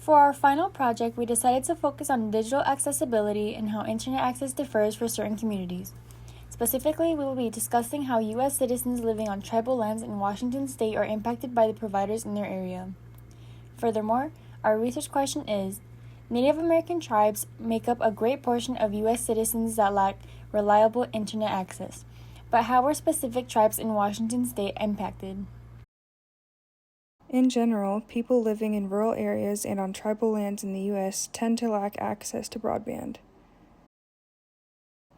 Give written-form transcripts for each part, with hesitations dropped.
For our final project, we decided to focus on digital accessibility and how internet access differs for certain communities. Specifically, we will be discussing how U.S. citizens living on tribal lands in Washington state are impacted by the providers in their area. Furthermore, our research question is, Native American tribes make up a great portion of U.S. citizens that lack reliable internet access, but how were specific tribes in Washington state impacted? In general, people living in rural areas and on tribal lands in the U.S. tend to lack access to broadband.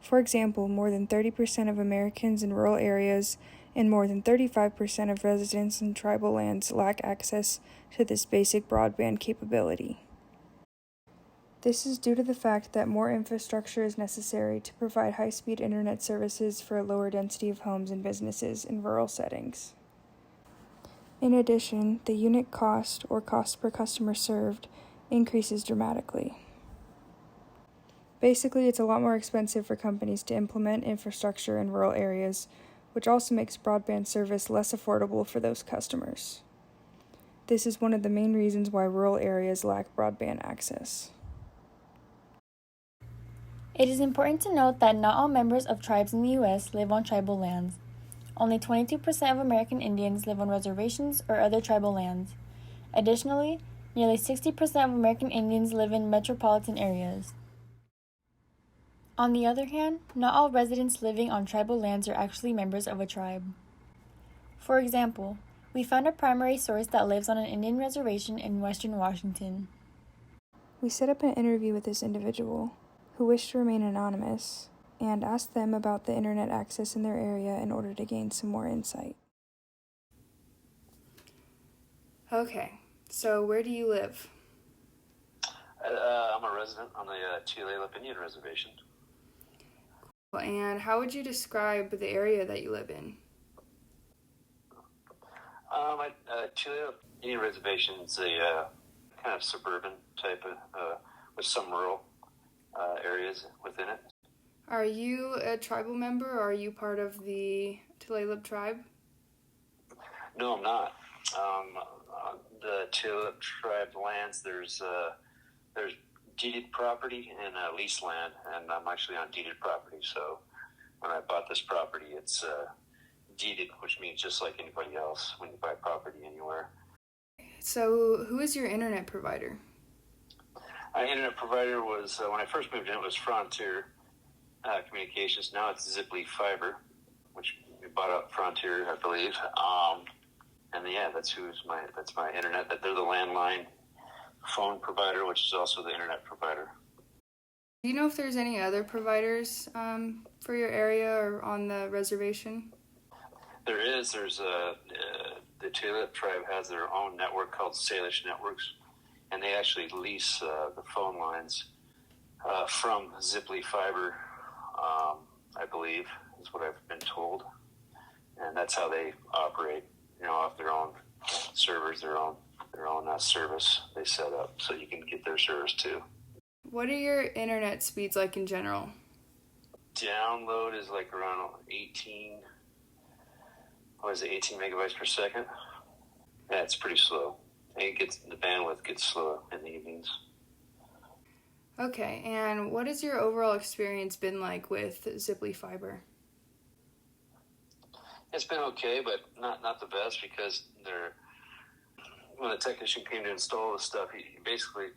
For example, more than 30% of Americans in rural areas and more than 35% of residents in tribal lands lack access to this basic broadband capability. This is due to the fact that more infrastructure is necessary to provide high-speed internet services for a lower density of homes and businesses in rural settings. In addition, the unit cost, or cost per customer served, increases dramatically. Basically, it's a lot more expensive for companies to implement infrastructure in rural areas, which also makes broadband service less affordable for those customers. This is one of the main reasons why rural areas lack broadband access. It is important to note that not all members of tribes in the U.S. live on tribal lands. Only 22% of American Indians live on reservations or other tribal lands. Additionally, nearly 60% of American Indians live in metropolitan areas. On the other hand, not all residents living on tribal lands are actually members of a tribe. For example, we found a primary source that lives on an Indian reservation in western Washington. We set up an interview with this individual, who wished to remain anonymous, and asked them about the internet access in their area in order to gain some more insight. Okay, so where do you live? I'm a resident on the Tulalip Indian Reservation. And how would you describe the area that you live in? Tulalip Indian Reservation is a kind of suburban type of, with some rural areas within it. Are you a tribal member, or are you part of the Tulalip tribe? No, I'm not. On the Tulalip tribe lands, there's deeded property and leased land, and I'm actually on deeded property. So when I bought this property, it's deeded, which means just like anybody else when you buy property anywhere. So who is your internet provider? My internet provider was, when I first moved in, it was Frontier Communications. Now it's Ziply Fiber, which we bought out Frontier, I believe. And yeah, that's my internet. They're the landline phone provider, which is also the internet provider. Do you know if there's any other providers for your area or on the reservation? There is. The Tulalip tribe has their own network called Salish Networks, and they actually lease the phone lines from Ziply Fiber, I believe, is what I've been told. And that's how they operate, off their own servers, their own service they set up, so you can get their service too. What are your internet speeds like in general? Download is like around 18 megabytes per second. Yeah, it's pretty slow. The bandwidth gets slower in the evenings. Okay, and what has your overall experience been like with Ziply Fiber? It's been okay, but not the best, because when the technician came to install the stuff, he basically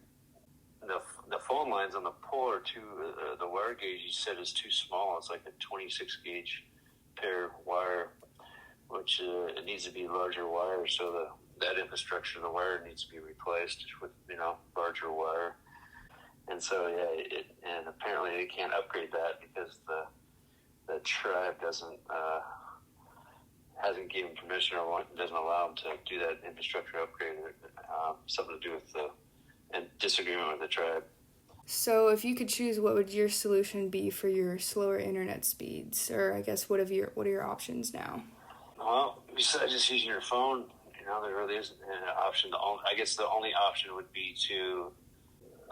the phone lines on the pole are the wire gauge he said is too small. It's like a 26 gauge pair wire, which it needs to be larger wire. So that infrastructure, the wire needs to be replaced with larger wire. And so and apparently they can't upgrade that because the tribe hasn't given permission or doesn't allow them to do that infrastructure upgrade. Something to do with and disagreement with the tribe. So if you could choose, what would your solution be for your slower internet speeds? Or I guess what are your options now? Well, besides just using your phone, there really isn't an option. I guess the only option would be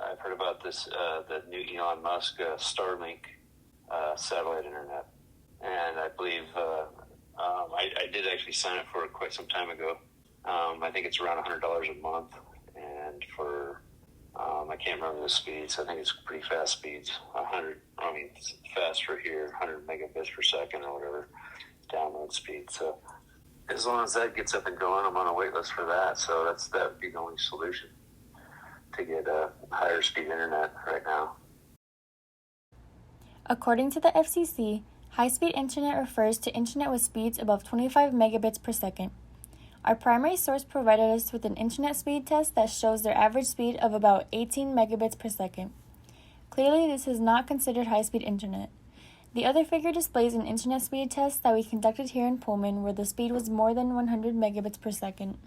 I've heard about this, the new Elon Musk Starlink satellite internet. And I believe I did actually sign up for it quite some time ago. I think it's around $100 a month. And for can't remember the speeds. I think it's pretty fast speeds. 100. I mean, it's fast for here, 100 megabits per second or whatever download speed. So as long as that gets up and going, I'm on a wait list for that. So that would be the only solution to get a higher speed internet right now. According to the FCC, high-speed internet refers to internet with speeds above 25 megabits per second. Our primary source provided us with an internet speed test that shows their average speed of about 18 megabits per second. Clearly, this is not considered high-speed internet. The other figure displays an internet speed test that we conducted here in Pullman where the speed was more than 100 megabits per second.